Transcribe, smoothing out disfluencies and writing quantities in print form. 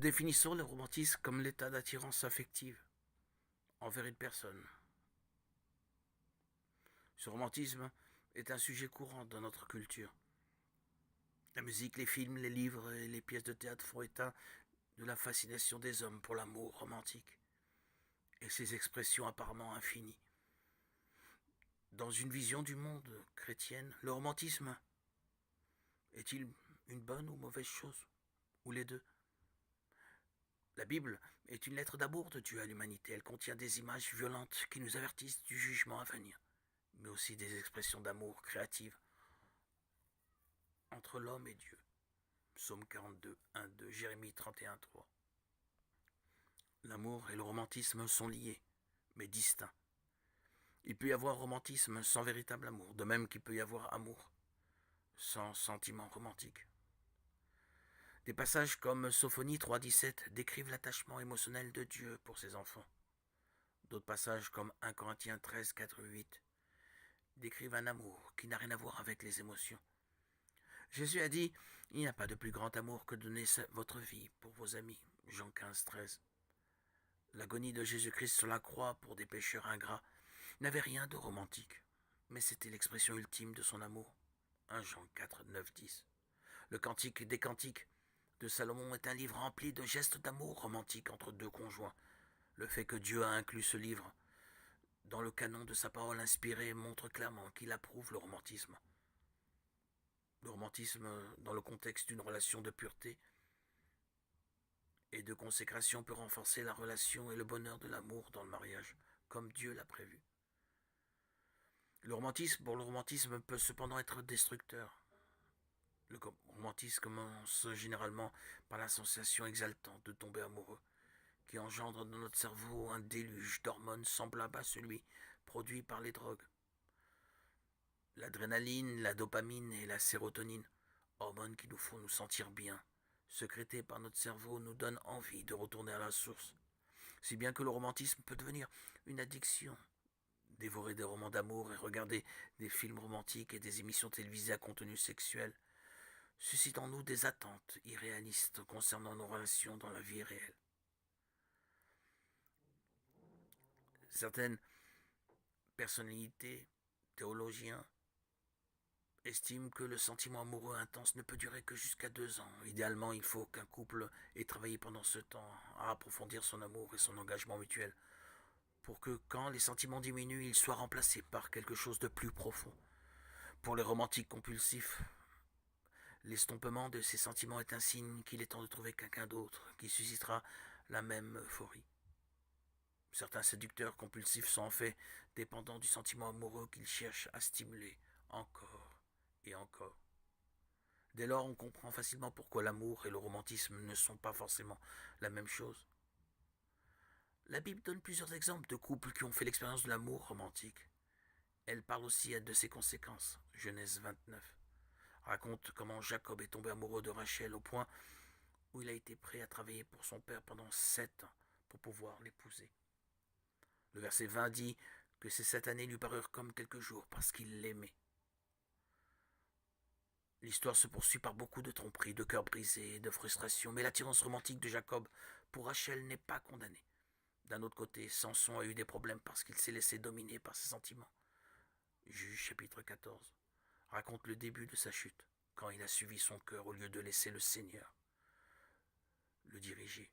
Définissons le romantisme comme l'état d'attirance affective envers une personne. Ce romantisme est un sujet courant dans notre culture. La musique, les films, les livres et les pièces de théâtre font état de la fascination des hommes pour l'amour romantique et ses expressions apparemment infinies. Dans une vision du monde chrétienne, le romantisme est-il une bonne ou mauvaise chose? Ou les deux? La Bible est une lettre d'amour de Dieu à l'humanité. Elle contient des images violentes qui nous avertissent du jugement à venir, mais aussi des expressions d'amour créatives entre l'homme et Dieu. Psaume 42, 1, 2, Jérémie 31, 3. L'amour et le romantisme sont liés, mais distincts. Il peut y avoir romantisme sans véritable amour, de même qu'il peut y avoir amour sans sentiment romantique. Des passages comme Sophonie 3.17 décrivent l'attachement émotionnel de Dieu pour ses enfants. D'autres passages comme 1 Corinthiens 13, 4, 8 décrivent un amour qui n'a rien à voir avec les émotions. Jésus a dit, il n'y a pas de plus grand amour que de donner votre vie pour vos amis. Jean 15, 13. L'agonie de Jésus-Christ sur la croix pour des pécheurs ingrats n'avait rien de romantique, mais c'était l'expression ultime de son amour. 1 Jean 4, 9, 10. Le Cantique des Cantiques de Salomon est un livre rempli de gestes d'amour romantique entre deux conjoints. Le fait que Dieu a inclus ce livre dans le canon de sa parole inspirée montre clairement qu'il approuve le romantisme. Le romantisme dans le contexte d'une relation de pureté et de consécration peut renforcer la relation et le bonheur de l'amour dans le mariage, comme Dieu l'a prévu. Le romantisme, pour le romantisme, peut cependant être destructeur. Le romantisme commence généralement par la sensation exaltante de tomber amoureux, qui engendre dans notre cerveau un déluge d'hormones semblable à celui produit par les drogues. L'adrénaline, la dopamine et la sérotonine, hormones qui nous font nous sentir bien, sécrétées par notre cerveau, nous donnent envie de retourner à la source. Si bien que le romantisme peut devenir une addiction. Dévorer des romans d'amour et regarder des films romantiques et des émissions télévisées à contenu sexuel suscitent en nous des attentes irréalistes concernant nos relations dans la vie réelle. Certaines personnalités, théologiens, estiment que le sentiment amoureux intense ne peut durer que jusqu'à 2 ans. Idéalement, il faut qu'un couple ait travaillé pendant ce temps à approfondir son amour et son engagement mutuel pour que quand les sentiments diminuent, ils soient remplacés par quelque chose de plus profond. Pour les romantiques compulsifs, l'estompement de ces sentiments est un signe qu'il est temps de trouver quelqu'un d'autre qui suscitera la même euphorie. Certains séducteurs compulsifs sont en fait dépendants du sentiment amoureux qu'ils cherchent à stimuler encore et encore. Dès lors, on comprend facilement pourquoi l'amour et le romantisme ne sont pas forcément la même chose. La Bible donne plusieurs exemples de couples qui ont fait l'expérience de l'amour romantique. Elle parle aussi de ses conséquences. Genèse 29 raconte comment Jacob est tombé amoureux de Rachel au point où il a été prêt à travailler pour son père pendant 7 ans pour pouvoir l'épouser. Le verset 20 dit que ces 7 années lui parurent comme quelques jours parce qu'il l'aimait. L'histoire se poursuit par beaucoup de tromperies, de cœurs brisés, de frustrations, mais l'attirance romantique de Jacob pour Rachel n'est pas condamnée. D'un autre côté, Samson a eu des problèmes parce qu'il s'est laissé dominer par ses sentiments. Juge chapitre 14 raconte le début de sa chute, quand il a suivi son cœur au lieu de laisser le Seigneur le diriger.